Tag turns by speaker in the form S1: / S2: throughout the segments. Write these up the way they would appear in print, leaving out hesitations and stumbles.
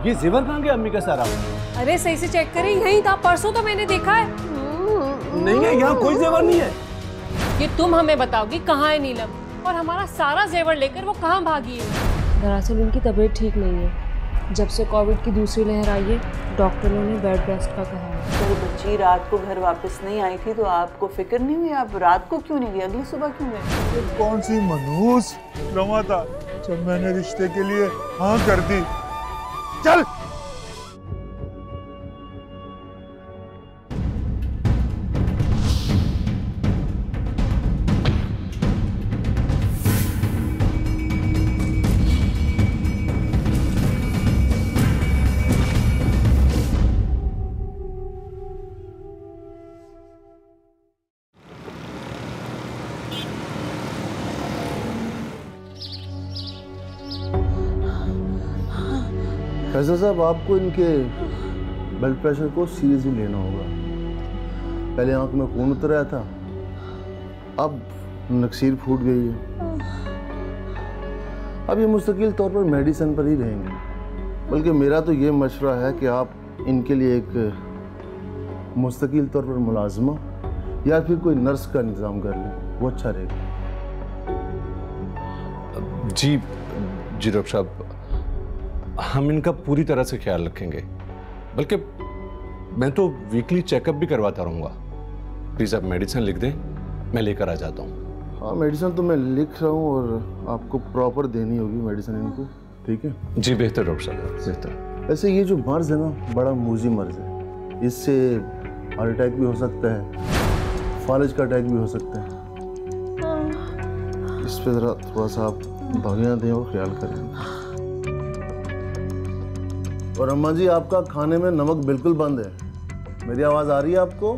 S1: ये जेवर कहाँ गया अम्मी का सारा?
S2: अरे सही से चेक करें, यहीं था, परसों तो मैंने देखा है।
S1: नहीं है, यहाँ कोई जेवर नहीं है।
S2: ये तुम हमें बताओगी कहाँ है नीलम, और हमारा सारा जेवर लेकर वो कहाँ भागी है? दरअसल उनकी तबीयत ठीक नहीं है। जब से कोविड की दूसरी लहर आई है, डॉक्टरों ने बेड रेस्ट का कहा है।
S3: तो बच्ची रात को घर वापस नहीं आई थी तो आपको फिक्र नहीं हुई? आप रात को क्यों नहीं गए, अगली सुबह क्यों गए?
S4: कौन सी मनहूस रमा था जब मैंने रिश्ते के लिए हाँ कर दी। चल
S5: फैसल साहब, आपको इनके ब्लड प्रेशर को सीरियसली लेना होगा। पहले आंख में खून उतर आया था, अब नक्सीर फूट गई है। अब ये मुस्तकिल तौर पर मेडिसिन पर ही रहेंगे। बल्कि मेरा तो ये मशवरा है कि आप इनके लिए एक मुस्तकिल तौर पर मुलाजमा या फिर कोई नर्स का इंतज़ाम कर लें, वो अच्छा रहेगा।
S6: जी डॉक्टर साहब, हम इनका पूरी तरह से ख्याल रखेंगे। बल्कि मैं तो वीकली चेकअप भी करवाता रहूँगा। प्लीज़ आप मेडिसिन लिख दें, मैं लेकर आ जाता हूँ।
S5: हाँ, मेडिसिन तो मैं लिख रहा हूँ और आपको प्रॉपर देनी होगी मेडिसिन इनको, ठीक है?
S6: जी बेहतर डॉक्टर साहब, बेहतर।
S5: वैसे ये जो मर्ज़ है ना, बड़ा मूजी मर्ज़ है। इससे हार्ट अटैक भी हो सकता है, फालज का अटैक भी हो सकता है। इस पर ज़रा थोड़ा सा आप दवाइयाँ दें और ख्याल करें। और अम्मा जी, आपका खाने में नमक बिल्कुल बंद है। मेरी आवाज़ आ रही है आपको?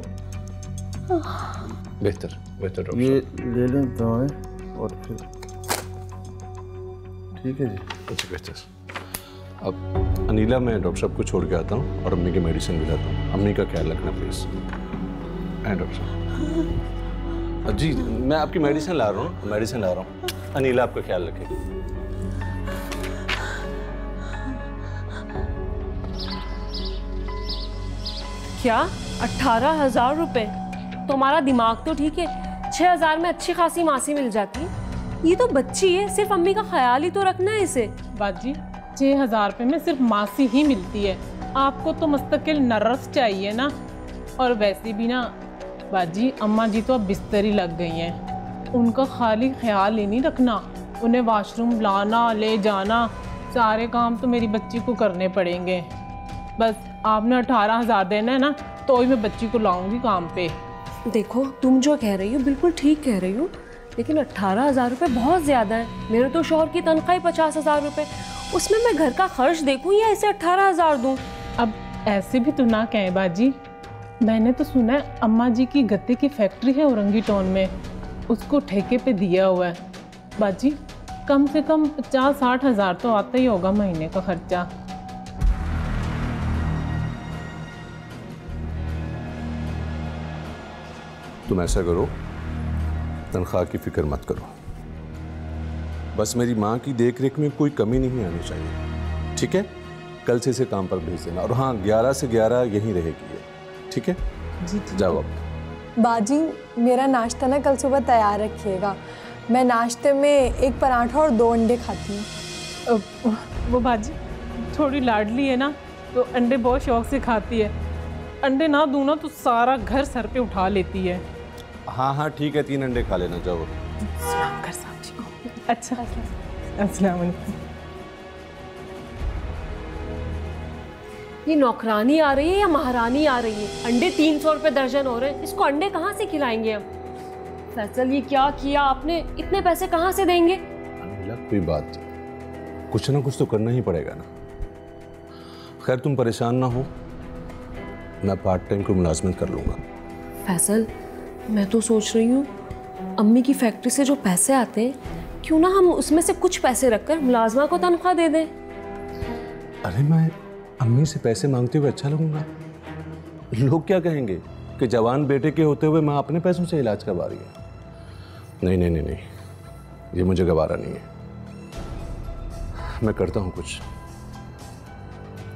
S6: बेहतर बेहतर डॉक्टर।
S5: ये ले लें दवाएं और फिर ठीक है जी।
S6: अच्छा बेहतर। अब अनीला, मैं डॉक्टर साहब को छोड़ के आता हूँ और अम्मी की मेडिसिन भी लाता हूँ। अम्मी का ख्याल रखना प्लीज़। हैं डॉक्टर साहब? जी मैं आपकी मेडिसिन ला रहा हूँ, मेडिसिन ला रहा हूँ। अनीला आपका ख्याल रखेगी।
S2: क्या 18,000 रुपए? तुम्हारा दिमाग तो ठीक है, 6,000 में अच्छी खासी मासी मिल जाती। ये तो बच्ची है, सिर्फ अम्मी का ख्याल ही तो रखना है इसे।
S7: बाजी 6,000 रुपये में सिर्फ मासी ही मिलती है, आपको तो मुस्तकिल नर्स चाहिए ना। और वैसे भी ना बाजी, अम्मा जी तो अब बिस्तर ही लग गई हैं। उनका खाली ख्याल ही नहीं रखना, उन्हें वॉशरूम लाना ले जाना, सारे काम तो मेरी बच्ची को करने पड़ेंगे। बस आपने 18,000 देना है ना, तो ही मैं बच्ची को लाऊंगी काम पे।
S2: देखो, तुम जो कह रही हो बिल्कुल ठीक कह रही हो, लेकिन 18,000 रुपये बहुत ज़्यादा है। मेरे तो शौहर की तनख्वाह ही 50,000 रुपये, उसमें मैं घर का खर्च देखूं या इसे 18,000 दूं?
S7: अब ऐसे भी तो ना कहें बाजी, मैंने तो सुना है अम्मा जी की गत्ते की फैक्ट्री है औरंगी टाउन में, उसको ठेके पे दिया हुआ है। बाजी कम से कम 50-60 हज़ार तो आता ही होगा महीने का खर्चा।
S6: तुम ऐसा करो, तनख्वाह की फिक्र मत करो, बस मेरी माँ की देख रेख में कोई कमी नहीं आनी चाहिए, ठीक है? कल से इसे काम पर भेज देना। और हाँ, 11 से 11 यहीं रहेगी ये, ठीक है?
S7: जी
S6: जाओ अब।
S8: बाजी, मेरा नाश्ता ना कल सुबह तैयार रखिएगा। मैं नाश्ते में एक पराठा और 2 अंडे खाती हूँ।
S7: वो बाजी थोड़ी लाडली है ना, तो अंडे बहुत शौक से खाती है। अंडे ना दूँ ना तो सारा घर सर पे उठा लेती है।
S6: हाँ हाँ ठीक है, 3 अंडे खा लेना। जाओ।
S7: सलाम कर साहब जी को। अच्छा, अस्सलाम वालेकुम।
S2: ये नौकरानी आ रही है या महारानी आ रही है? अंडे 300 रुपये दर्जन हो रहे हैं, इसको अंडे कहाँ से खिलाएंगे हम? फैसल, ये क्या किया आपने? इतने पैसे कहाँ से देंगे?
S6: कोई बात, कुछ ना कुछ तो करना ही पड़ेगा ना। खैर तुम परेशान ना हो, मैं पार्ट टाइम को मुलाजमत कर लूँगा।
S2: फैसल, मैं तो सोच रही हूँ अम्मी की फैक्ट्री से जो पैसे आते हैं, क्यों ना हम उसमें से कुछ पैसे रखकर मुलाजमा को तनख्वाह दे दें।
S6: अरे मैं अम्मी से पैसे मांगते हुए अच्छा लगूंगा? लोग क्या कहेंगे कि जवान बेटे के होते हुए माँ अपने पैसों से इलाज करवा रही है। नहीं नहीं नहीं नहीं, ये मुझे गवारा नहीं है। मैं करता हूँ कुछ।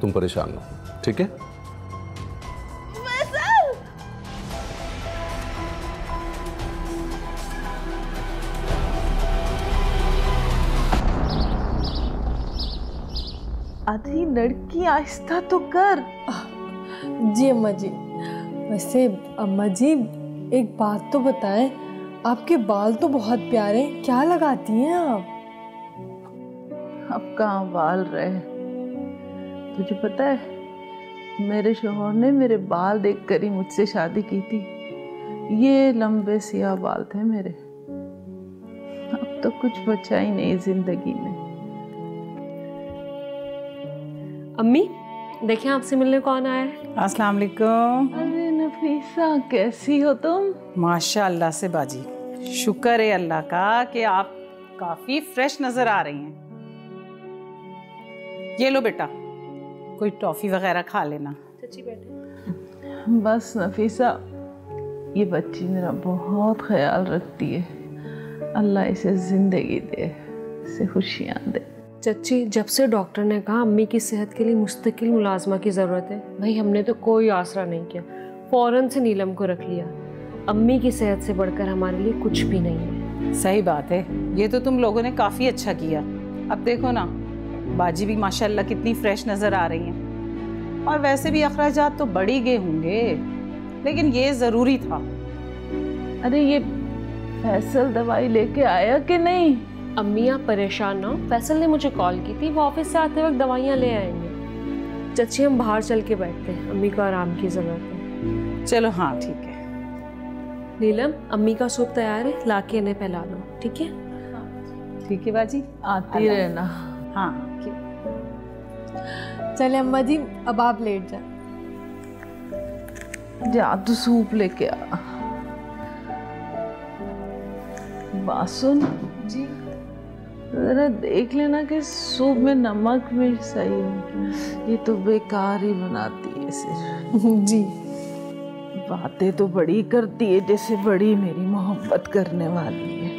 S6: तुम परेशान ना हो, ठीक है?
S3: आधी लड़की आहिस्ता तो कर।
S8: जी अम्मा जी। वैसे अम्मा जी एक बात तो बताएं, आपके बाल तो बहुत प्यारे, क्या लगाती हैं आप?
S3: अब कहाँ बाल रहे? तुझे पता है, मेरे शौहर ने मेरे बाल देखकर ही मुझसे शादी की थी। ये लंबे सियाह बाल थे मेरे। अब तो कुछ बचा ही नहीं जिंदगी में।
S2: अम्मी देखिए आपसे मिलने कौन आया है।
S9: अस्सलाम वालेकुम।
S3: अरे नफीसा, कैसी हो तुम?
S9: माशाअल्लाह से बाजी, शुक्र है अल्लाह का कि आप काफ़ी फ्रेश नज़र आ रही हैं। ये लो बेटा, कोई टॉफ़ी वगैरह खा लेना।
S2: चाची बैठे।
S3: बस नफीसा, ये बच्ची मेरा बहुत ख्याल रखती है। अल्लाह इसे ज़िंदगी दे, इसे खुशियाँ दे।
S2: चच्ची, जब से डॉक्टर ने कहा अम्मी की सेहत के लिए मुस्तकिल मुलाजमा की ज़रूरत है, भाई हमने तो कोई आसरा नहीं किया, फ़ौरन से नीलम को रख लिया। अम्मी की सेहत से बढ़कर हमारे लिए कुछ भी नहीं है।
S9: सही बात है, ये तो तुम लोगों ने काफ़ी अच्छा किया। अब देखो ना, बाजी भी माशाल्लाह कितनी फ्रेश नज़र आ रही हैं। और वैसे भी अखराजात तो बढ़ ही गए होंगे, लेकिन ये ज़रूरी था।
S3: अरे ये फैसल दवाई लेके आया कि नहीं?
S2: अम्मी आप परेशान ना हो, फैसल ने मुझे कॉल की थी, वो ऑफिस से आते वक्त दवाइयाँ ले आएंगे। चच्ची हम बाहर चल के बैठते हैं, अम्मी को आराम की ज़रूरत है।
S9: चलो हाँ ठीक है।
S2: नीलम, अम्मी का सूप तैयार है, ला के इन्हें पिला दो, ठीक है?
S9: ठीक है बाजी,
S3: आती रहना।
S9: हाँ।
S8: चले अम्मा जी, अब आप लेट जाए।
S3: जा तू सूप लेके आ। बासुन
S8: जी।
S3: जरा देख लेना कि सूप में नमक मिर्च सही हो। ये तो बेकार ही बनाती है सिर्फ।
S8: जी।
S3: बातें तो बड़ी करती है, जैसे बड़ी मेरी मोहब्बत करने वाली है।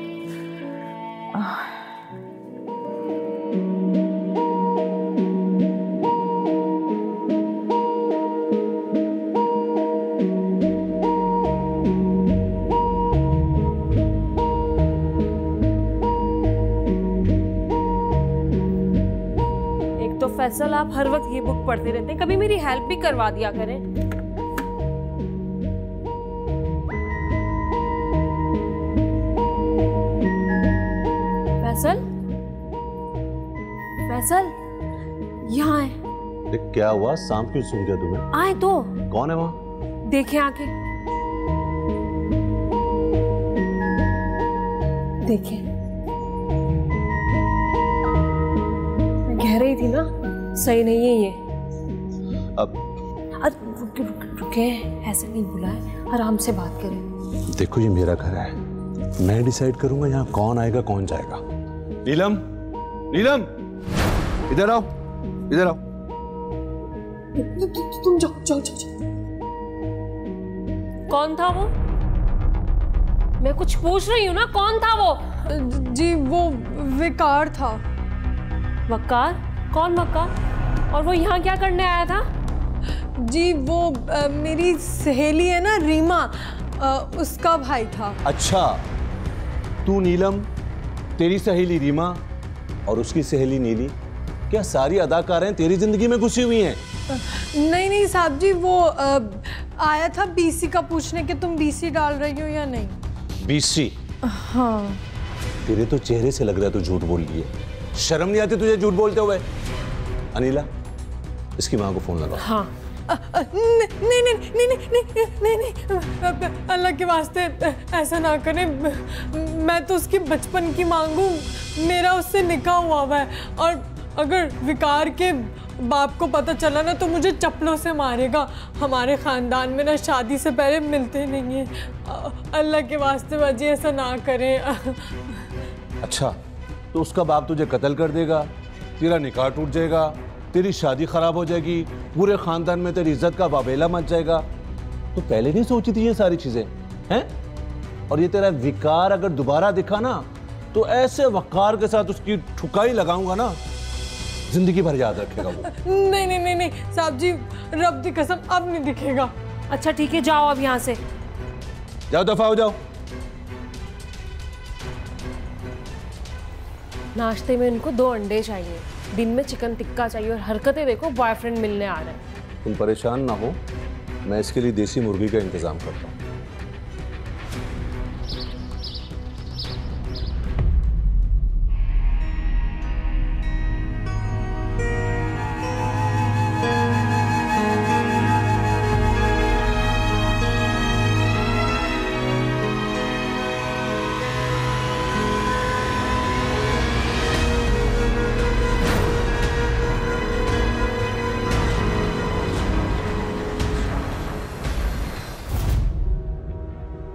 S2: फैसल, आप हर वक्त ये बुक पढ़ते रहते हैं, कभी मेरी हेल्प भी करवा दिया करें। फैसल, फैसल, यहाँ आए।
S6: क्या हुआ? सांप क्यों सूंघ गया तुम्हें?
S2: आए तो।
S6: कौन है वहाँ?
S2: देखें आके, देखें। मैं कह रही थी ना, सही नहीं है ये।
S6: अब
S2: रुके, ऐसे नहीं बुलाए, आराम से बात करें।
S6: देखो ये मेरा घर है, मैं डिसाइड करूंगा यहाँ कौन आएगा कौन जाएगा। नीलम, नीलम, इधर आओ, इधर आओ।
S2: तुम जाओ। कौन था वो? मैं कुछ पूछ रही हूँ ना, कौन था वो?
S8: जी वो विकार था।
S2: वकार? कौन वकार? और वो यहाँ क्या करने आया था?
S8: जी वो मेरी सहेली है ना रीमा, उसका भाई था।
S6: अच्छा, तू नीलम, तेरी सहेली रीमा और उसकी सहेली नीली, क्या सारी अदाकारें तेरी जिंदगी में घुसी हुई हैं?
S8: नहीं साहब जी, वो आया था बीसी का पूछने कि तुम बीसी डाल रही हो या नहीं।
S6: बीसी?
S8: हाँ।
S6: तेरे तो चेहरे से लग रहा है तू झूठ बोल रही है। शर्म नहीं आती तुझे झूठ बोलते हुए? अनीला, इसकी माँ को फोन लगा।
S2: हाँ।
S8: नहीं, अल्लाह के वास्ते ऐसा ना करें। मैं तो उसकी बचपन की मांगू, मेरा उससे निकाह हुआ है, और अगर विकार के बाप को पता चला ना तो मुझे चप्पलों से मारेगा। हमारे खानदान में ना शादी से पहले मिलते नहीं है। अल्लाह के वास्ते बाजी ऐसा ना करें।
S6: अच्छा, तो उसका बाप तुझे कत्ल कर देगा, तेरा निकाह टूट जाएगा, तेरी शादी खराब हो जाएगी, पूरे खानदान में तेरी इज्जत का बाबेला मच जाएगा। तो पहले नहीं सोची थी ये सारी चीजें हैं? और ये तेरा विकार अगर दोबारा दिखा ना तो ऐसे वकार के साथ उसकी ठुकाई लगाऊंगा ना जिंदगी भर याद रखेगा वो।
S8: नहीं नहीं नहीं नहीं साहब जी, रब दी कसम अब नहीं दिखेगा।
S2: अच्छा ठीक है, जाओ अब यहाँ से।
S6: जाओ, दफा हो जाओ।
S2: नाश्ते में इनको 2 अंडे चाहिए, दिन में चिकन टिक्का चाहिए, और हरकतें देखो बॉयफ्रेंड मिलने आ रहे हैं।
S6: तुम परेशान ना हो, मैं इसके लिए देसी मुर्गी का इंतजाम करता हूँ।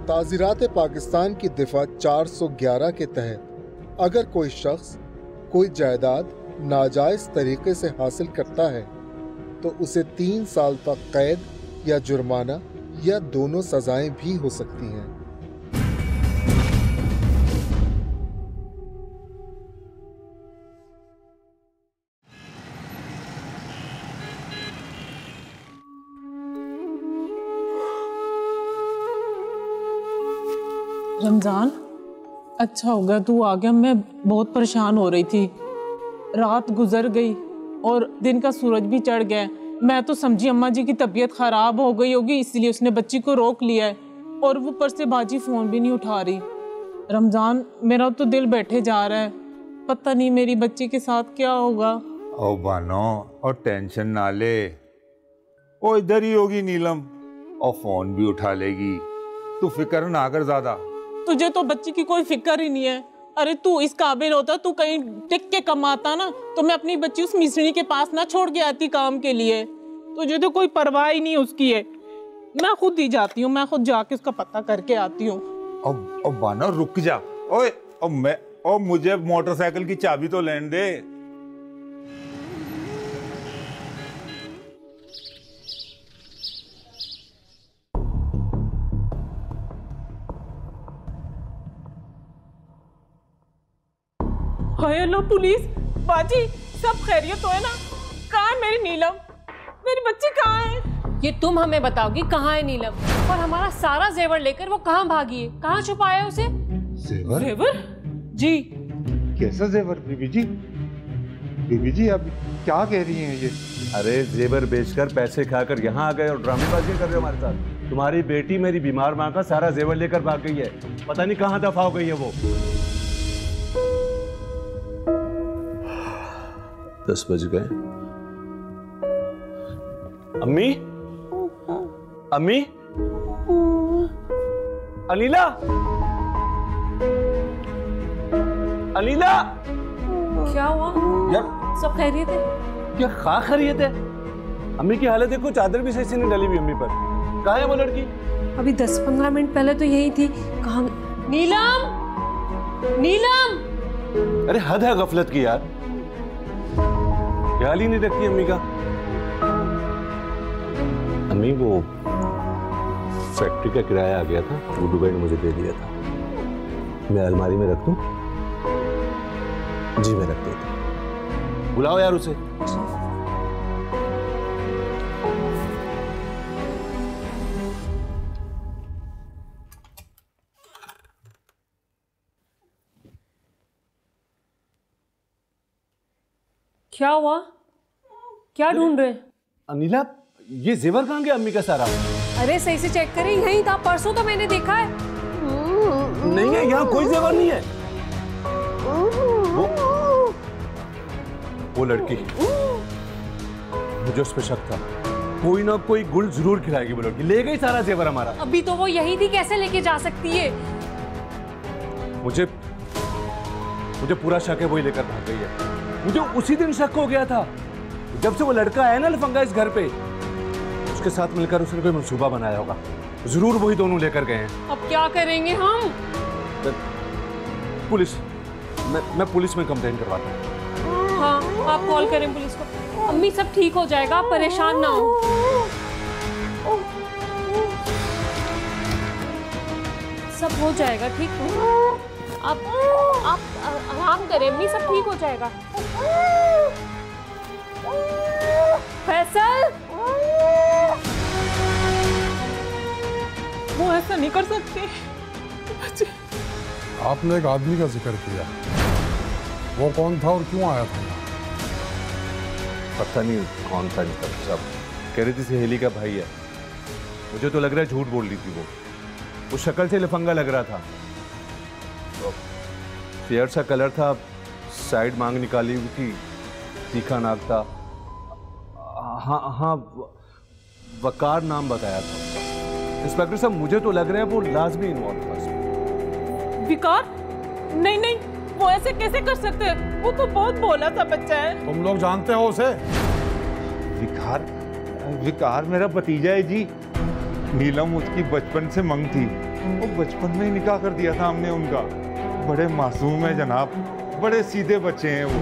S10: ताज़ीरात पाकिस्तान की दिफा 411 के तहत अगर कोई शख्स कोई जायदाद नाजायज़ तरीके से हासिल करता है तो उसे 3 साल तक कैद या जुर्माना या दोनों सजाएं भी हो सकती हैं।
S7: रमज़ान, अच्छा हो गया तू आ गया। मैं बहुत परेशान हो रही थी। रात गुजर गई और दिन का सूरज भी चढ़ गया। मैं तो समझी अम्मा जी की तबीयत ख़राब हो गई होगी, इसलिए उसने बच्ची को रोक लिया है, और वो ऊपर से बाजी फ़ोन भी नहीं उठा रही। रमज़ान, मेरा तो दिल बैठे जा रहा है, पता नहीं मेरी बच्ची के साथ क्या होगा।
S4: ओ बानो, और टेंशन ना ले, वो इधर ही होगी नीलम, और फोन भी उठा लेगी। तू फिक्र ना कर ज्यादा।
S7: तुझे तो बच्ची की कोई फिक्र ही नहीं है। अरे तू इस काबिल होता, तू कहीं टिक के कमाता ना, तो मैं अपनी बच्ची उस मिस्त्री के पास ना छोड़ के आती काम के लिए। तुझे तो कोई परवाह ही नहीं उसकी है। मैं खुद ही जाती हूँ, मैं खुद जाके उसका पता करके आती हूँ।
S4: अब बानो रुक जा। ओए, मुझे मोटरसाइकिल की चाबी तो लेने दे।
S7: हेलो पुलिस, बाजी सब खैरियत तो है ना? कहाँ है मेरी नीलम? मेरी बच्ची कहाँ है?
S2: ये तुम हमें बताओगी कहाँ है नीलम, और हमारा सारा जेवर लेकर वो कहाँ भागी है? कहाँ छुपाया है उसे?
S4: जेवर?
S7: जेवर? जी।
S4: कैसा जेवर बीबी जी? बीबी जी अब क्या कह रही हैं ये?
S6: अरे जेवर बेचकर पैसे खाकर यहाँ आ गए और ड्रामेबाजी कर रहे हो हमारे साथ। तुम्हारी बेटी मेरी बीमार माँ का सारा जेवर लेकर भाग गई है, पता नहीं कहाँ दफा हो गई है वो। 10 बज गए। अम्मी, अम्मी, अनीला, अनीला,
S2: क्या हुआ?
S6: यार
S2: सब खैरियत है?
S6: क्या खा खैरियत है? अम्मी की हालत देखो, चादर भी सही से नहीं डली हुई अम्मी पर। कहाँ है वो लड़की?
S2: अभी 10-15 मिनट पहले तो यही थी। कहाँ? नीलम, नीलम!
S6: अरे हद है गफलत की यार, ख्याल ही नहीं रखती अम्मी का। अम्मी वो फैक्ट्री का किराया आ गया था, वो दुबई ने मुझे दे दिया था। मैं अलमारी में रख दूं? जी मैं रख देता हूं। बुलाओ यार उसे।
S2: क्या हुआ? क्या ढूंढ रहे?
S6: अनिला, ये जेवर कहाँ गया अम्मी का सारा?
S2: अरे सही से चेक करें, यहीं था, परसों तो मैंने देखा है।
S1: नहीं है, यहाँ कोई जेवर नहीं है।
S6: वो लड़की, मुझे उस पर शक था, कोई ना कोई गुल जरूर खिलाएगी वो लड़की। ले गई सारा जेवर हमारा।
S2: अभी तो वो यही थी, कैसे लेके जा सकती है?
S6: मुझे पूरा शक है वही लेकर भाग गई है। मुझे उसी दिन शक हो गया था जब से वो लड़का आया ना लफंगा इस घर पे, उसके साथ मिलकर उसने कोई मंसूबा बनाया होगा। जरूर वही दोनों लेकर गए हैं।
S2: अब क्या करेंगे हम?
S6: पुलिस, मैं पुलिस में कंप्लेंट करवाता हूँ।
S2: हाँ, आप कॉल करें पुलिस को। अम्मी सब ठीक हो जाएगा, आप परेशान ना हो। सब हो जाएगा ठीक। आप आराम करें, अम्मी सब ठीक हो जाएगा। फैसल,
S7: वो ऐसा नहीं कर सकती।
S11: आपने एक आदमी का जिक्र किया, वो कौन था और क्यों आया था?
S6: पता नहीं कौन था इंस्पेक्टर साहब, कह रही थी सहेली का भाई है। मुझे तो लग रहा है झूठ बोल रही थी वो शक्ल से लफंगा लग रहा था। तो फेयर सा कलर था, साइड मांग निकाली हुई थी, तीखा नाक था। हाँ, वकार नाम बताया था इंस्पेक्टर साहब। मुझे तो लग रहा है वो लाजमी इन्वॉल्व था इसमें।
S7: विकार? नहीं, वो ऐसे कैसे कर सकते हैं? वो तो बहुत भोला सा बच्चा है।
S11: तुम लोग जानते हो उसे?
S4: विकार मेरा भतीजा है जी। नीलम उसकी बचपन से मंग थी, वो बचपन में ही निकाह कर दिया था हमने उनका। बड़े मासूम है जनाब, बड़े सीधे बच्चे हैं वो।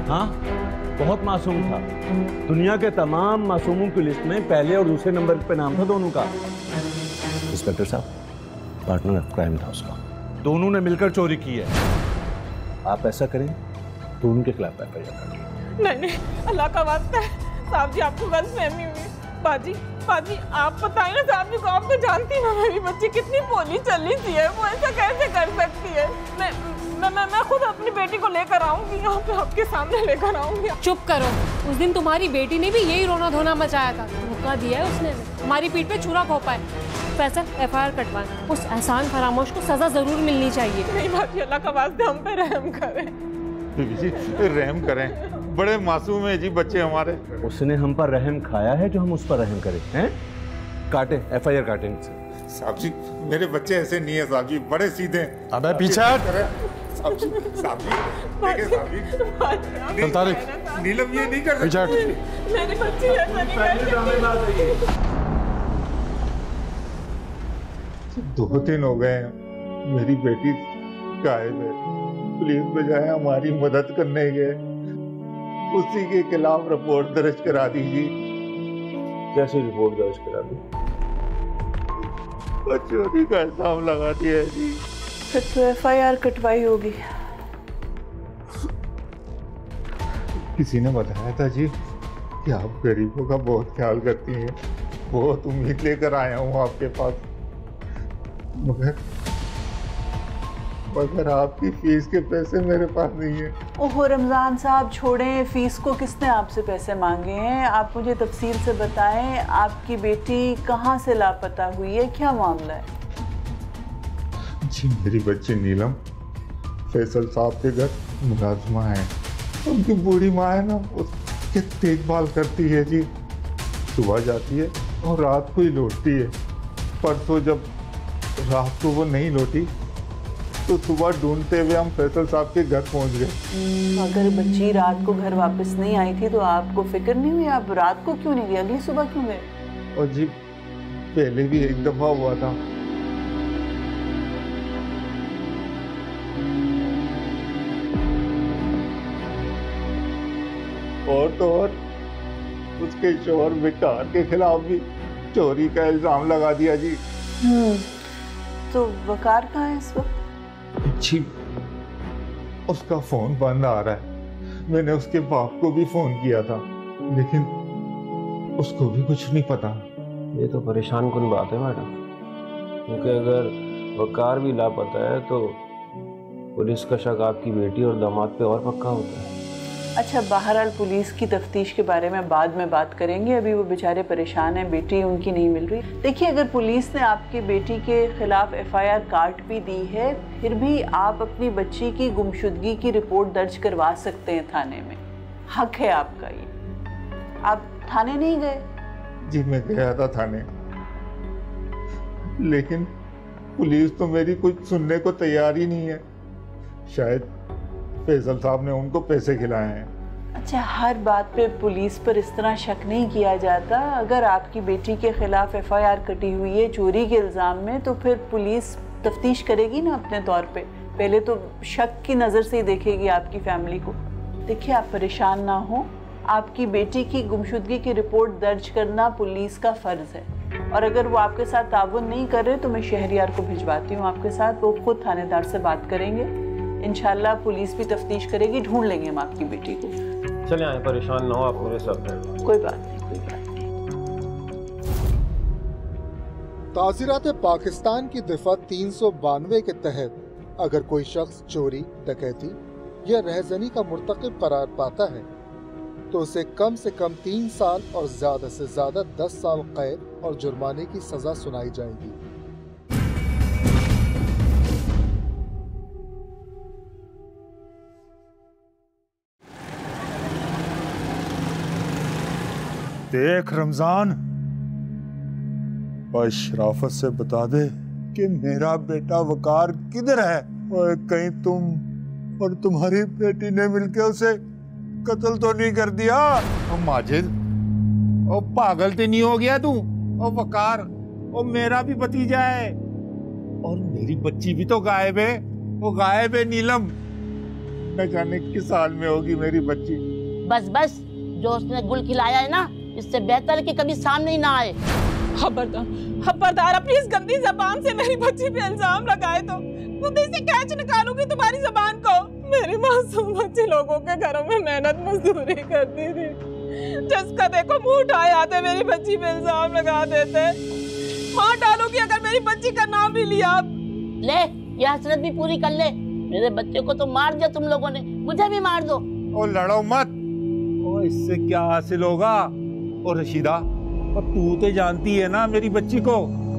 S6: हाँ, बहुत मासूम था। दुनिया के तमाम मासूमों की लिस्ट में पहले और दूसरे नंबर पे नाम था दोनों का। इंस्पेक्टर साहब, पार्टनर ऑफ क्राइम था उसका, दोनों ने मिलकर चोरी की है। आप ऐसा करें तो उनके खिलाफ एफआईआर करें।
S7: नहीं, अल्लाह का वास्ता है साहब जी, आपको गलतफहमी हुई। बाजी आप बताइए ना साहब जी को, आप तो जानती ना मेरी बच्ची कितनी भोली चली सी है, वो ऐसा कैसे कर सकती है? मैं खुद अपनी बेटी को लेकर आऊंगी, यहाँ पे आपके सामने लेकर आऊंगी।
S2: चुप करो। उस दिन तुम्हारी बेटी ने भी यही रोना धोना मचाया था, धोखा दिया है उसने, हमारी पीठ पे छुरा घोंपा है। फैसल, एफआईआर कटवाएं। उस एहसान फरामोश को सजा जरूर मिलनी चाहिए।
S7: नहीं बाजी, अल्लाह का वास्ता हम पे रहम करें।
S4: जी रहम करें, बड़े मासूम है जी बच्चे हमारे।
S6: उसने हम पर रहम खाया है जो हम उस पर रहम करें हैं? काटे, एफआईआर काटेंगे।
S4: साहब जी मेरे बच्चे ऐसे नहीं है साहब जी, बड़े सीधे।
S11: अबे पीछे हट।
S4: साहब जी नीलम ये नहीं कर
S11: सकती।
S7: मेरी बच्ची ऐसा नहीं कर सकती।
S4: 2 दिन हो गए हैं, मेरी बेटी गायब है। पुलिस बजाय हमारी मदद करने गए, उसी के खिलाफ रिपोर्ट दर्ज करा दीजिए।
S6: कैसे रिपोर्ट दर्ज करा दी?
S4: चोरी का इल्जाम लगा दिया जी।
S3: फिर तो एफआईआर कटवाई होगी।
S4: किसी ने बताया था जी कि आप गरीबों का बहुत ख्याल करती हैं, बहुत उम्मीद लेकर आया हूँ आपके पास। मगर आपकी फीस के पैसे मेरे पास नहीं है।
S3: ओहो रमज़ान साहब, छोड़ें, फीस को किसने आपसे पैसे मांगे हैं? आप मुझे तफसील से बताएं, आपकी बेटी कहाँ से लापता हुई है, क्या मामला है?
S4: जी मेरी बच्ची नीलम फैसल साहब के घर मुलाजमा है। उनकी बूढ़ी माँ है ना, उसकी देखभाल करती है जी। सुबह जाती है और रात को ही लौटती है। परसों जब रात को वो नहीं लौटी तो सुबह ढूंढते हुए हम फैसल साहब के घर पहुंच गए।
S3: अगर बच्ची रात को घर वापस नहीं आई थी तो आपको फिक्र नहीं हुई? आप रात को क्यों नहीं गए, अगली सुबह क्यों गए?
S4: और जी पहले भी एक दफा हुआ था। और तो और उसके शोहर विकार के खिलाफ भी चोरी का इल्जाम लगा दिया जी।
S3: तो वकार कहाँ है इस वक्त?
S4: जी उसका फोन बंद आ रहा है। मैंने उसके बाप को भी फोन किया था, लेकिन उसको भी कुछ नहीं पता।
S1: ये तो परेशान कुन बात है मैडम, क्योंकि अगर वकार भी लापता है तो पुलिस का शक आपकी बेटी और दामाद पे और पक्का होता है।
S3: अच्छा, बहरहाल पुलिस की तफ्तीश के बारे में बाद में बात करेंगे, अभी वो बेचारे परेशान हैं, बेटी उनकी नहीं मिल रही। देखिए, अगर पुलिस ने आपकी बेटी के खिलाफ एफआईआर काट भी दी है, फिर भी आप अपनी बच्ची की गुमशुदगी की रिपोर्ट दर्ज करवा सकते हैं थाने में, हक है आपका ये। आप थाने नहीं गए?
S4: जी मैं गया था थाने, लेकिन पुलिस तो मेरी कुछ सुनने को तैयार ही नहीं है। शायद फैसल साहब ने उनको पैसे खिलाए हैं।
S3: अच्छा, हर बात पे पुलिस पर इस तरह शक नहीं किया जाता। अगर आपकी बेटी के खिलाफ एफआईआर कटी हुई है चोरी के इल्ज़ाम में, तो फिर पुलिस तफ्तीश करेगी ना अपने तौर पे। पहले तो शक की नज़र से ही देखेगी आपकी फैमिली को। देखिए, आप परेशान ना हो, आपकी बेटी की गुमशुदगी की रिपोर्ट दर्ज करना पुलिस का फ़र्ज़ है, और अगर वो आपके साथ ताउन नहीं कर रहे तो मैं शहरियार को भिजवाती हूँ आपके साथ, वो खुद थानेदार से बात करेंगे। इंशाल्लाह पुलिस भी तफ्तीश करेगी, ढूंढ लेंगे हम आपकी बेटी को।
S1: चले आए, परेशान ना हो आप मेरे साथ हैं।
S3: कोई बात नहीं, कोई बात नहीं।
S10: ताज़ीरात पाकिस्तान की दफ़ा 392 के तहत अगर कोई शख्स चोरी, डकैती या रहज़नी का मुर्तकिब करार पाता है तो उसे कम से कम 3 साल और ज़्यादा से ज़्यादा 10 साल कैद और जुर्माने की सज़ा सुनाई जाएगी।
S4: देख रमजान, और शराफत से बता दे कि मेरा बेटा वकार किधर है। और कहीं तुम और तुम्हारी बेटी ने मिलकर उसे कत्ल तो नहीं कर दिया?
S12: ओ माजिद, ओ पागल तो नहीं हो गया तू? ओ वकार, ओ मेरा भी भतीजा है और मेरी बच्ची भी तो गायब है। वो गायब है नीलम। न जाने किस हाल में होगी मेरी बच्ची।
S13: बस बस, जो उसने गुल खिलाया है ना, इससे बेहतर है कि कभी सामने ही ना आए।
S7: खबरदार, खबरदार, अपनी इस गंदी जबान से मेरी बच्ची पे इल्जाम लगाए तो खुद से कैच निकालूंगी तुम्हारी जबान को। मेरी मासूम बच्ची लोगों के घरों में मेहनत मजदूरी करती थी, जिसका देखो मुंह उठाए आते मेरी बच्ची पे इल्जाम लगा देते। मार डालूंगी अगर मेरी बच्ची का नाम भी लिया।
S13: ले, ये हसरत भी पूरी कर ले। मेरे बच्चे को तो मार दिया तुम लोगों ने, मुझे भी मार दो।
S12: ओ लड़ो मत, ओ इससे क्या हासिल होगा? और रशीदा, और तू तो जानती है ना मेरी बच्ची को,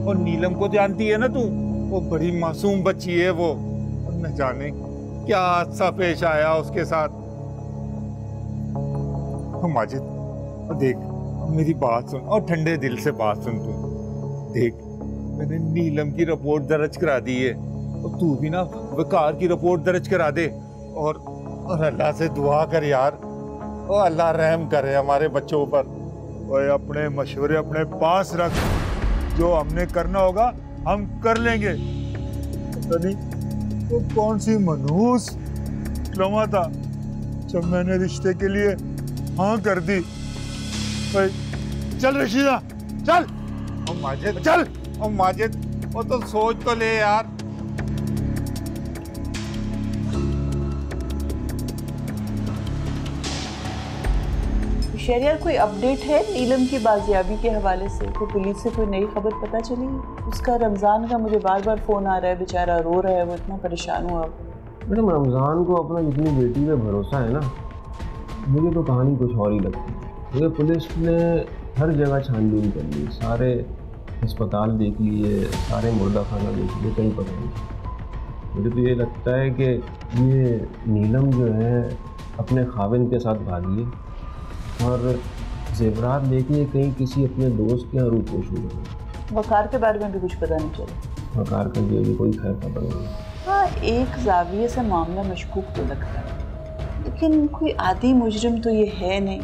S12: और नीलम को जानती है ना तू। वो बड़ी मासूम बच्ची है वो, और न जाने क्या हादसा पेश आया उसके साथ। माजिद, देख मेरी बात सुन और ठंडे दिल से बात सुन तू। देख, मैंने नीलम की रिपोर्ट दर्ज करा दी है, और तू भी ना वकार की रिपोर्ट दर्ज करा दे। और अल्लाह से दुआ कर यार, और अल्लाह रहम करे हमारे बच्चों पर।
S4: और अपने मशवरे अपने पास रख, जो हमने करना होगा हम कर लेंगे। पता नहीं वो कौन सी मनहूस लम्हा था जब मैंने रिश्ते के लिए हाँ कर दी। चल रशीदा, चल।
S12: और माजिद, चल। और माजिद, वो तो सोच तो ले यार।
S3: शहरियार, कोई अपडेट है नीलम की बाजियाबी के हवाले से? कोई पुलिस से कोई नई खबर पता चली? उसका रमज़ान का मुझे बार बार फ़ोन आ रहा है, बेचारा रो रहा है, वो इतना परेशान हुआ।
S1: मैडम, रमज़ान को अपना जितनी बेटी पे भरोसा है ना, मुझे तो कहानी कुछ और ही लगती है। मुझे पुलिस ने हर जगह छानबीन कर ली, सारे अस्पताल देख लिए, सारे मुर्दा खाना देख लिए, कहीं पता नहीं। मुझे तो ये लगता है कि ये नीलम जो है अपने खाविन के साथ भागी है और जेवरात लेके कहीं किसी अपने दोस्त के यहाँ रूपोश हो गए।
S3: वकार के बारे में भी कुछ पता नहीं चला?
S1: वकार का भी कोई खैर खबर नहीं।
S3: हाँ, एक जाविये से मामला मशकूक तो लगता है, लेकिन कोई आदी मुजरिम तो ये है नहीं।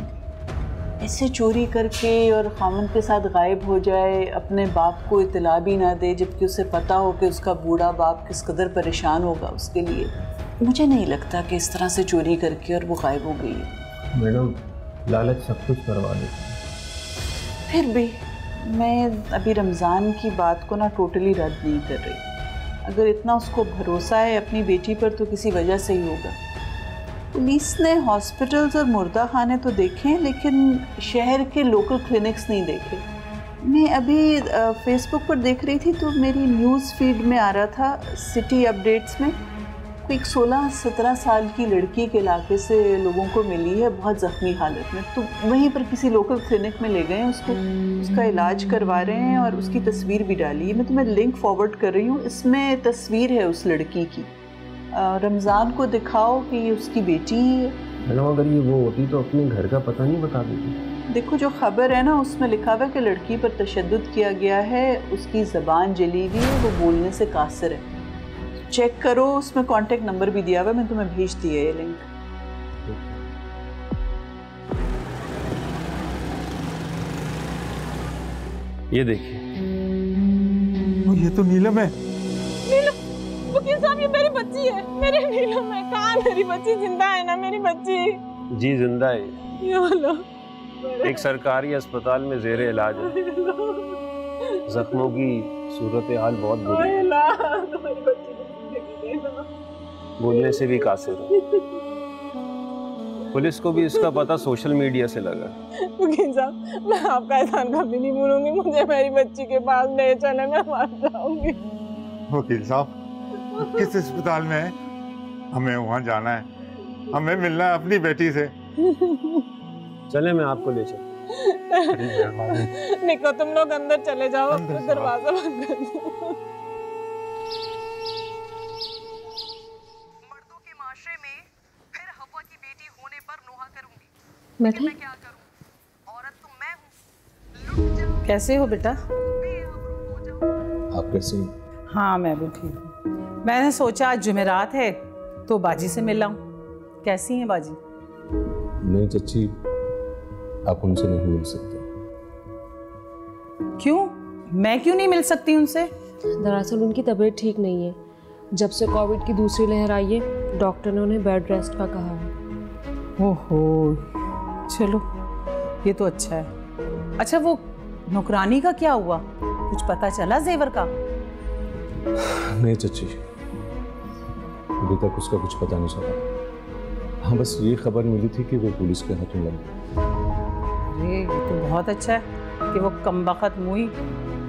S3: ऐसे चोरी करके और खामन के साथ गायब हो जाए, अपने बाप को इतला भी ना दे, जबकि उसे पता हो कि उसका बूढ़ा बाप किस कदर परेशान होगा उसके लिए। मुझे नहीं लगता कि इस तरह से चोरी करके और वो गायब हो गई है।
S1: मैडम, लालच सब कुछ करवा देती है।
S3: फिर भी मैं अभी रमज़ान की बात को ना टोटली रद्द नहीं कर रही। अगर इतना उसको भरोसा है अपनी बेटी पर तो किसी वजह से ही होगा। पुलिस ने हॉस्पिटल्स और मुर्दा खाने तो देखे हैं, लेकिन शहर के लोकल क्लिनिक्स नहीं देखे। मैं अभी फेसबुक पर देख रही थी तो मेरी न्यूज़ फीड में आ रहा था, सिटी अपडेट्स में, कोई 16-17 साल की लड़की के इलाके से लोगों को मिली है बहुत ज़ख्मी हालत में। तो वहीं पर किसी लोकल क्लिनिक में ले गए हैं उसको, उसका इलाज करवा रहे हैं और उसकी तस्वीर भी डाली है। मैं तुम्हें लिंक फॉरवर्ड कर रही हूँ, इसमें तस्वीर है उस लड़की की। रमज़ान को दिखाओ कि ये उसकी बेटी है।
S1: मैडम, अगर ये वो होती तो अपने घर का पता नहीं बता देती।
S3: देखो, जो खबर है ना उसमें लिखा हुआ है कि लड़की पर तशद्दुद किया गया है, उसकी ज़बान जली हुई है, वो बोलने से कासिर है। चेक करो, उसमें कांटेक्ट नंबर भी दिया हुआ है, मैं तुम्हें भेज दिया ये लिंक।
S1: ये देखिए,
S12: ये तो नीलम है।
S7: नीलम, वकील साहब, ये मेरी बच्ची है, मेरी नीलम है। कहाँ मेरी बच्ची? जिंदा है ना मेरी बच्ची?
S1: जी जिंदा है।
S7: या अल्लाह,
S1: एक सरकारी अस्पताल में ज़ेरे इलाज है। जख्मों की सूरत हाल बहुत बुरी है, बोलने से भी कासिर है। पुलिस को भी इसका पता सोशल मीडिया से लगा।
S7: वकील साहब, मैं आपका एहसान कभी नहीं भूलूंगी। मुझे मेरी बच्ची के पास ले चले, मैं मर जाऊंगी।
S12: वकील साहब, किस अस्पताल में है? हमें वहाँ जाना है, हमें मिलना है अपनी बेटी से।
S1: चले, मैं आपको ले चलूं।
S7: निको, तुम लोग अंदर चले जाओ, दरवाजा बंद कर दो।
S14: मर्दों के माशरे में फिर हवा की बेटी होने पर नोहा करूंगी।
S2: बैठे।
S14: मैं क्या करूं? औरत तो मैं हूं।
S9: कैसे हो बेटा?
S6: आप कैसे हैं?
S9: हाँ, मैं भी ठीक हूँ। मैंने सोचा आज जुमेरात है तो बाजी से मिल लाऊं। कैसी हैं बाजी?
S6: नहीं चच्ची, आप उनसे नहीं मिल सकते।
S9: क्यों? मैं क्यों नहीं मिल सकती उनसे?
S2: दरअसल उनकी तबीयत ठीक नहीं है। जब से कोविड की दूसरी लहर आई है, डॉक्टर ने उन्हें बेड रेस्ट का कहा है।
S9: ओहो, चलो ये तो अच्छा है। अच्छा, वो नौकरानी का क्या हुआ? कुछ पता चला जेवर का?
S6: नहीं चच्ची, अभी तक उसका कुछ पता नहीं चला। हाँ, बस ये खबर मिली थी कि वो पुलिस के हाथों लग गई।
S9: अरे ये तो बहुत अच्छा है कि वो कमबख्त मुई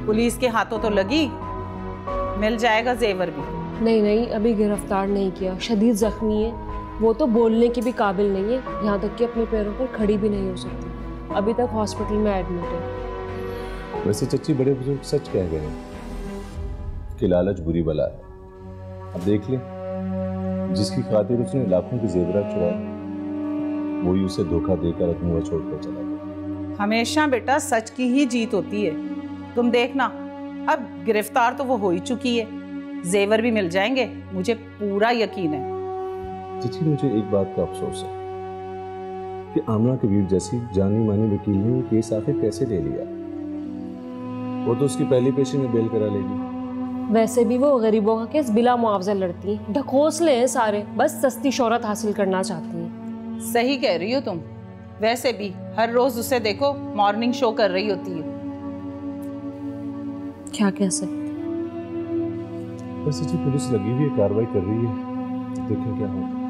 S9: पुलिस के हाथों तो लगी। मिल जाएगा जेवर भी।
S2: नहीं, अभी गिरफ्तार नहीं किया। शदीद जख्मी है वो, तो बोलने की भी काबिल नहीं है। यहाँ तक कि अपने पैरों पर खड़ी भी नहीं हो सकती। अभी तक हॉस्पिटल में एडमिट है।
S6: वैसे चच्ची, बड़े बुजुर्ग सच कह गए हैं कि लालच बुरी बला है। अब देख ले, जिसकी खातिर उसने लाखों की जेवरात चुराए, वही उसे धोखा देकर अधमुआ छोड़कर चला गया।
S9: हमेशा बेटा सच की ही जीत होती है। तुम देखना, अब गिरफ्तार तो वो हो ही चुकी है, जेवर भी मिल जाएंगे, मुझे पूरा यकीन है।
S6: चच्ची, मुझे एक बात का अफसोस है कि आमना कबीर जैसी जानी मानी वकील ने ये केस आखिर कैसे ले लिया। वो तो उसकी पहली पेशी में बेल करा लेगी।
S2: वैसे भी वो गरीबों का केस बिला मुआवजा लड़ती हैं। ढकोसले हैं सारे, बस सस्ती शोहरत हासिल करना चाहती हैं।
S9: सही कह रही हो तुम। वैसे भी हर रोज उसे देखो मॉर्निंग शो कर रही होती है।
S2: क्या कह सकते?
S6: बस जी, पुलिस लगी हुई है, कार्रवाई कर रही है, देखें क्या होता है।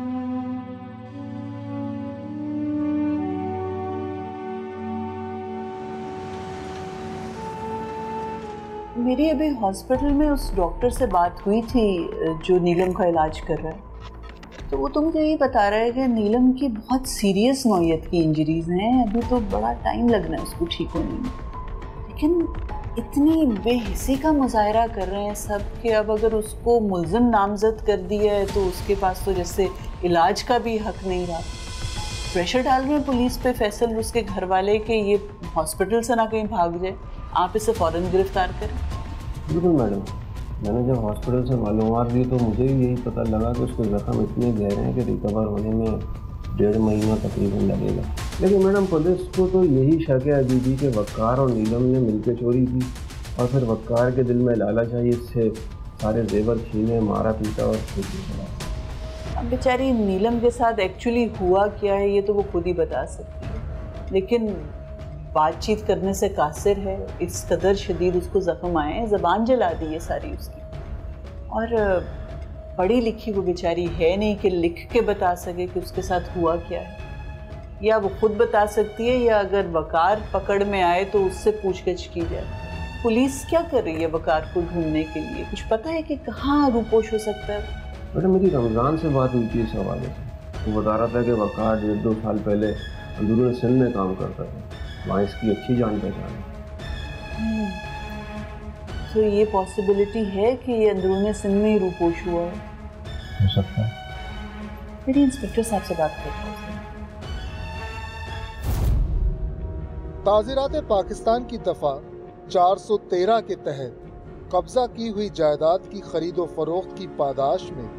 S3: मेरी अभी हॉस्पिटल में उस डॉक्टर से बात हुई थी जो नीलम का इलाज कर रहा है। तो वो तो मुझे यही बता रहा है कि नीलम की बहुत सीरियस नौयत की इंजरीज हैं। अभी तो बड़ा टाइम लगना है उसको ठीक होने में। लेकिन इतनी बेहिसी का मुजाहरा कर रहे हैं सब कि अब अगर उसको मुल्ज़िम नामजद कर दिया है तो उसके पास तो जैसे इलाज का भी हक नहीं रहा। प्रेशर डाल रहे हैं पुलिस पे फैसल और उसके घर वाले के ये हॉस्पिटल से ना कहीं भाग जाए, आप इसे फ़ौरन गिरफ्तार करें।
S1: बिल्कुल मैडम, मैंने जब हॉस्पिटल से मालूमात दी तो मुझे भी यही पता लगा कि उसके ज़ख्म इतने गहरे हैं कि रिकवर होने में 1.5 महीना तकरीबन लगेगा। लेकिन मैडम, पुलिस को तो यही शक है अभी भी कि वक़ार और नीलम ने मिलकर चोरी की और फिर वक़ार के दिल में लालच आई, इससे सारे जेवर छीने, मारा पीटा और खुद ही चला।
S3: अब बेचारी नीलम के साथ एक्चुअली हुआ क्या है ये तो वो खुद ही बता सकती है, लेकिन बातचीत करने से कासिर है। इस कदर शदीद उसको ज़ख्म आए हैं, ज़बान जला दी है सारी उसकी। और पढ़ी लिखी वो बेचारी है नहीं कि लिख के बता सके कि उसके साथ हुआ क्या है। या वो खुद बता सकती है या अगर वक़ार पकड़ में आए तो उससे पूछगछ की जाए। पुलिस क्या कर रही है वक़ार को ढूंढने के लिए? कुछ पता है कि कहाँ रूपोश हो सकता है?
S1: मैडम, मेरी रमज़ान से बात हुई थी इस हवाले से। वो बता रहा था कि वक़ार 1-2 साल पहले अंदरून सिंध में काम करता था, वहाँ इसकी अच्छी जान पहचान है।
S3: तो ये पॉसिबिलिटी है कि ये अंदरून सिंध में ही रूपोश हुआ है।
S1: हो सकता है।
S3: मेरी इंस्पेक्टर साहब से बात करता हूँ।
S10: ताज़ीरात पाकिस्तान की दफ़ा 413 के तहत कब्जा की हुई जायदाद की खरीदो फरोख्त की पादाश में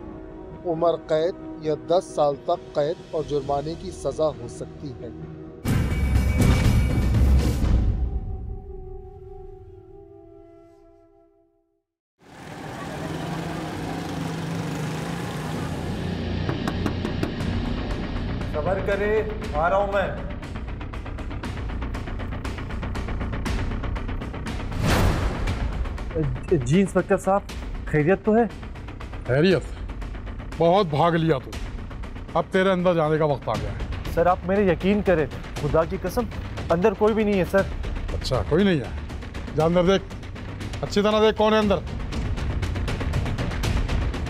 S10: उम्र कैद या 10 साल तक कैद और जुर्माने की सज़ा हो सकती है।
S12: सबर करे, आ रहा हूं मैं।
S15: जी इंस्पेक्टर साहब, खैरियत तो है?
S11: खैरियत? बहुत भाग लिया तू, अब तेरे अंदर जाने का वक्त आ गया है।
S15: सर आप मेरे यकीन करें, खुदा की कसम अंदर कोई भी नहीं है सर।
S11: अच्छा कोई नहीं है, जा अंदर देख, अच्छी तरह देख कौन है अंदर।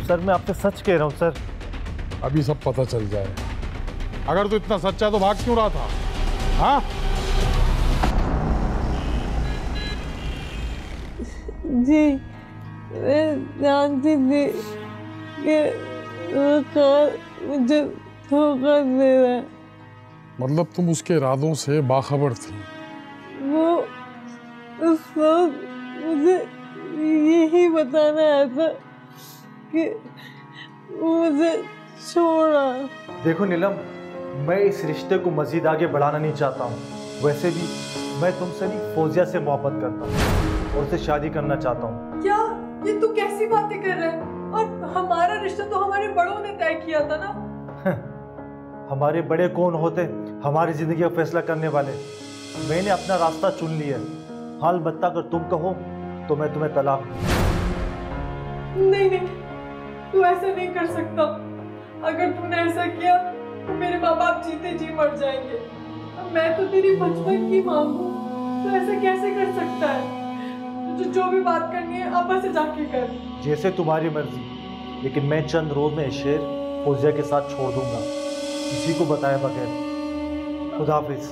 S15: सर मैं आपसे सच कह रहा हूँ सर।
S11: अभी सब पता चल जाए। अगर तू इतना सच्चा तो भाग क्यों रहा था? हाँ
S8: जी मैं जानती थी कि वकार मुझे धोखा दे रहा है।
S11: मतलब तुम उसके इरादों से बाखबर थी?
S8: वो उस वक्त मुझे यही बताना आया था कि वो मुझे छोड़ा।
S15: देखो नीलम, मैं इस रिश्ते को मजीद आगे बढ़ाना नहीं चाहता हूँ। वैसे भी मैं तुमसे नहीं फौजिया से मोहब्बत करता हूँ और उससे शादी करना चाहता हूँ।
S8: क्या ये तू कैसी बातें कर रहा है? और हमारा रिश्ता तो हमारे बड़ों ने तय किया था ना।
S15: हमारे बड़े कौन होते हमारी जिंदगी का फैसला करने वाले? मैंने अपना रास्ता चुन लिया। हाल बत्ता अगर तुम कहो तो मैं तुम्हें तलाक दूं।
S8: नहीं नहीं, तू ऐसा नहीं कर सकता। अगर तूने ऐसा किया तो मेरे माँ बाप जीते जी मर जाएंगे। मैं तो तेरी बचपन की माँ हूँ, तो ऐसा कैसे कर सकता है? तुझे जो भी बात करनी है अब्बा से जाके कर।
S15: जैसे तुम्हारी मर्जी, लेकिन मैं चंद रोज में शेर फौजिया के साथ छोड़ दूंगा, किसी को बताए बगैर। खुदा हाफिज।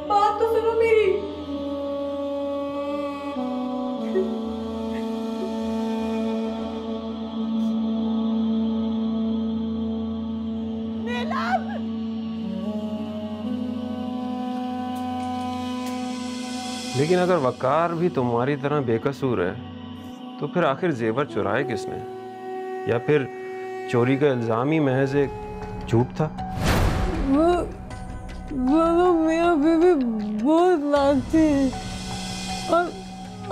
S8: बात तो सुनो मेरी।
S1: लेकिन अगर वकार भी तुम्हारी तरह बेकसूर है तो फिर आखिर जेवर चुराए किसने? या फिर चोरी का इल्जाम ही महज एक झूठ था?
S8: वो दोनों मियाँ बीवी बहुत लाती हैं और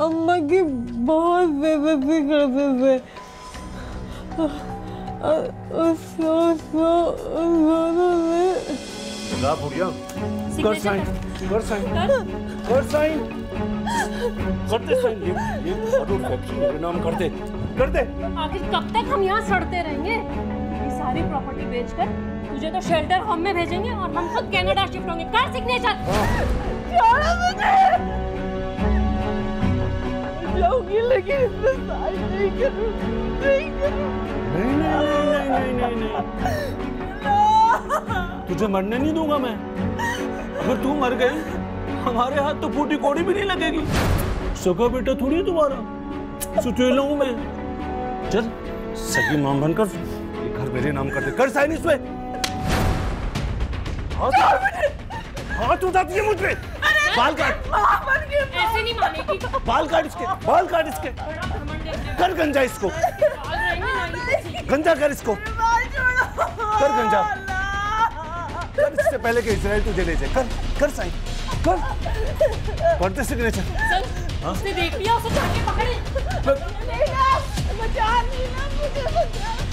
S8: अम्मा की बहुत बेइज्जती करते थे। उन दोनों ने
S6: बुढ़िया कर साइन, कर साइन, कर साइन, करते साइन। ये फैक्ट्री मेरे नाम कर दे, कर दे।
S2: आखिर कब तक हम यहाँ सड़ते रहेंगे? ये सारी प्रॉपर्टी बेचकर तुझे तो शेल्टर होम में भेजेंगे और हम खुद कनाडा शिफ्ट होंगे। कर सिग्नेचर।
S8: छोड़ो मुझे। जाऊंगी लेकिन इसमें साइन नहीं करूंगी, नहीं करूंगी।
S6: नहीं। तुझे मरने नहीं दूंगा मैं। अगर तू मर गई हमारे हाथ तो फूटी कोड़ी भी नहीं लगेगी। सगा बेटा थोड़ी है तुम्हारा, सुचेला हूं मैं। चल सगी मां बनकर ये घर मेरे नाम कर दे। कर साइन इस पे। हाथ उठाती है मुझ पे। बाल काट।
S2: ऐसे नहीं मानेगी।
S6: बाल काट इसके, बाल काट इसके। कर गंजा इसको, गंजा कर इसको, कर गंजा। कर इससे पहले कि इजराइल तुझे ले जाए। कर साइन, कर दे सिग्नेचर।
S2: उसने देख लिया, उसे जाके पकड़े।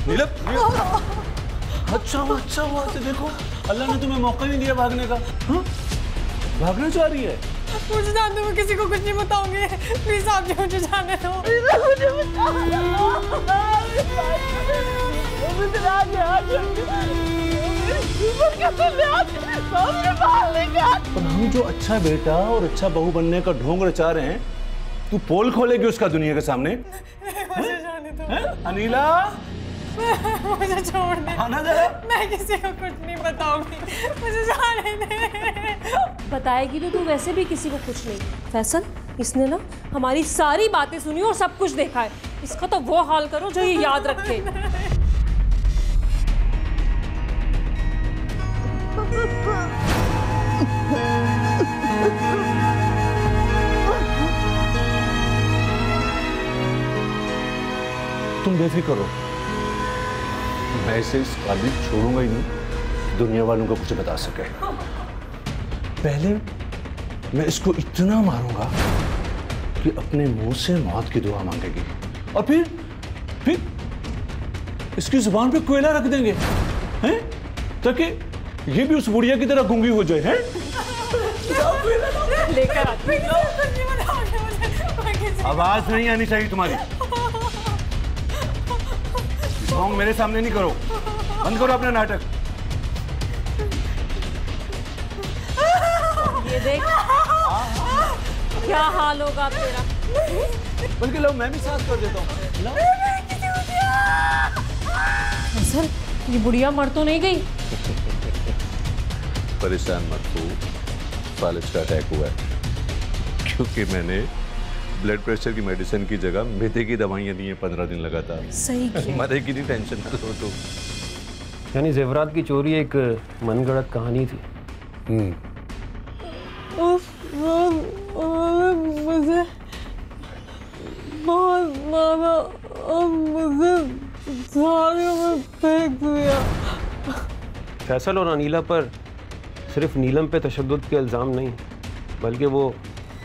S6: नीलम, अच्छा हुआ तो देखो अल्लाह ने तुम्हें मौका नहीं दिया भागने का। हाँ? भागना चाह रही है?
S8: मुझे जाने दो, मैं किसी को कुछ नहीं बताऊंगी। प्लीज आप मुझे जाने दो। मुझे
S6: पर हम जो अच्छा बेटा और अच्छा बहू बनने का ढोंग रचा रहे हैं, तू पोल खोलेगी उसका दुनिया के सामने?
S8: मुझे जाने दो।
S6: अनीला,
S8: मुझे छोड़ दे।
S6: आना जरा।
S8: मैं किसी को कुछ नहीं बताऊंगी, मुझे जाने दे।
S2: बताएगी तो तू वैसे भी किसी को कुछ नहीं। फैसल, इसने ना हमारी सारी बातें सुनी और सब कुछ देखा है। इसका तो वो हाल करो जो ये याद रखे।
S6: तुम बेफिक्र हो, मैं इसे इस काबिल छोड़ूंगा ही नहीं दुनिया वालों को कुछ बता सके। पहले मैं इसको इतना मारूंगा कि अपने मुंह से मौत की दुआ मांगेगी और फिर इसकी जुबान पे कोयला रख देंगे, हैं? ताकि ये भी उस बुढ़िया की तरह गूंगी हो जाए, हैं? आवाज नहीं आनी चाहिए तुम्हारी। ढोंग मेरे सामने नहीं करो, बंद करो अपना नाटक।
S2: ये देख क्या हाल होगा अब तेरा।
S6: बल्कि लो मैं भी साथ कर देता हूँ।
S2: सर ये बुढ़िया मर तो नहीं गई?
S6: परेशान मत हो, फालिज का अटैक हुआ है क्योंकि मैंने ब्लड प्रेशर की मेडिसिन की जगह मेथे की दवाइयाँ दी हैं 15 दिन लगातार।
S2: सही किया।
S6: मरेगी नहीं, टेंशन ना लो तो।
S1: यानी जेवरात की चोरी एक मनगढ़ंत कहानी थी।
S8: मुझे बहुत मारा और मुझे झाड़ियों में फेंक दिया।
S1: फैसल और अनीला पर सिर्फ नीलम पे तशद्दुद के इल्ज़ाम नहीं, बल्कि वो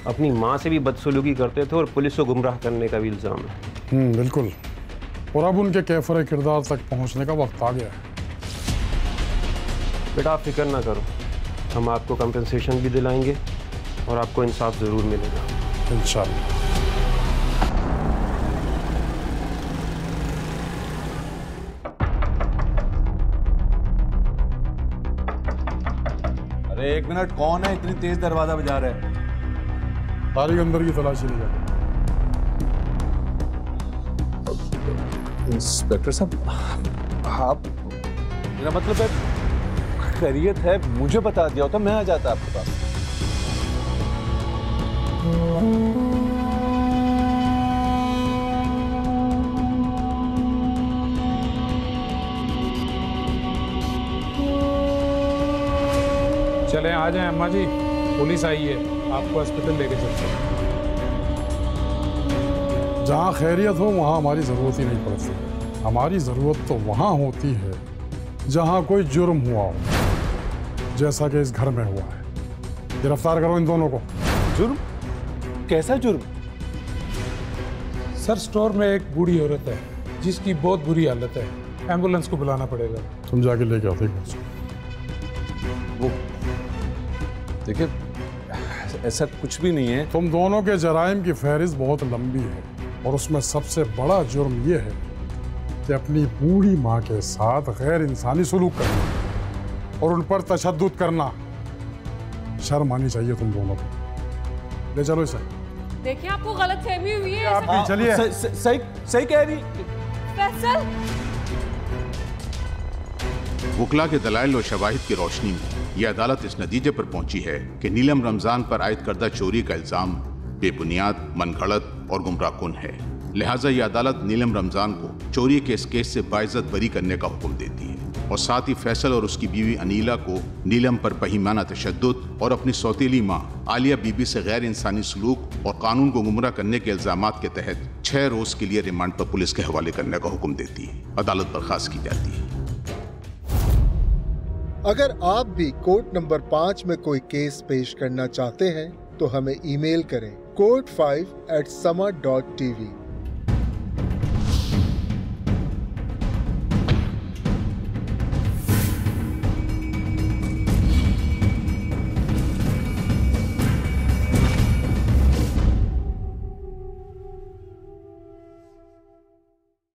S1: अपनी माँ से भी बदसलूकी करते थे और पुलिस को गुमराह करने का भी इल्ज़ाम है।
S11: बिल्कुल, और अब उनके कैफर किरदार तक पहुँचने का वक्त आ गया है।
S1: बेटा आप फिक्र ना करो, हम आपको कंपनसेशन भी दिलाएंगे और आपको इंसाफ ज़रूर मिलेगा
S11: इंशाअल्लाह।
S6: अरे एक मिनट, कौन है इतनी तेज दरवाजा बजा रहा है?
S11: तारीख अंदर की तलाशी ली जाए।
S6: इंस्पेक्टर साहब, आप, मेरा मतलब है खैरियत है, मुझे बता दिया होता मैं आ जाता आपके पास।
S11: चलें आ जाएं अम्मा जी, पुलिस आई है, आपको हॉस्पिटल लेके चलते हैं। जहाँ खैरियत हो वहाँ हमारी ज़रूरत ही नहीं पड़ती। हमारी ज़रूरत तो वहाँ होती है जहाँ कोई जुर्म हुआ हो, जैसा कि इस घर में हुआ है। गिरफ्तार करो इन दोनों को।
S6: जुर्म? कैसा जुर्म?
S11: सर स्टोर में एक बूढ़ी औरत है जिसकी बहुत बुरी हालत है, एम्बुलेंस को बुलाना पड़ेगा। तुम जाके लेके आओ।
S6: वो देखिए ऐसा कुछ भी नहीं है।
S11: तुम दोनों के जराइम की फहरिस्त बहुत लंबी है और उसमें सबसे बड़ा जुर्म ये है कि अपनी बूढ़ी माँ के साथ गैर इंसानी सलूक करना और उन पर तशद्दुद करना। शर्म आनी चाहिए तुम दोनों को। ले चलो इसे।
S2: देखिए आपको गलतफहमी हुई है।
S11: आप भी चलिए।
S6: सही कह रही
S2: फैसल।
S16: वकला के दलाइल और शवाहिद की रोशनी में यह अदालत इस नतीजे पर पहुंची है कि नीलम रमजान पर आयद करदा चोरी का इल्जाम बेबुनियाद, मनगढ़ंत और गुमराहकुन है। लिहाजा यह अदालत नीलम रमजान को चोरी के इस केस से बाइज्जत बरी करने का हुक्म देती है और साथ ही फैसल और उसकी बीवी अनीला को नीलम पर बहीमाना तशद्दुद और अपनी सौतेली माँ आलिया बीबी से गैर इंसानी सलूक और कानून को गुमराह करने के इल्जामात के तहत 6 रोज के लिए रिमांड पर पुलिस के हवाले करने का हुक्म देती है। अदालत बर्खास्त की जाती है।
S10: अगर आप भी कोर्ट नंबर 5 में कोई केस पेश करना चाहते हैं तो हमें ईमेल करें court5@sama.tv।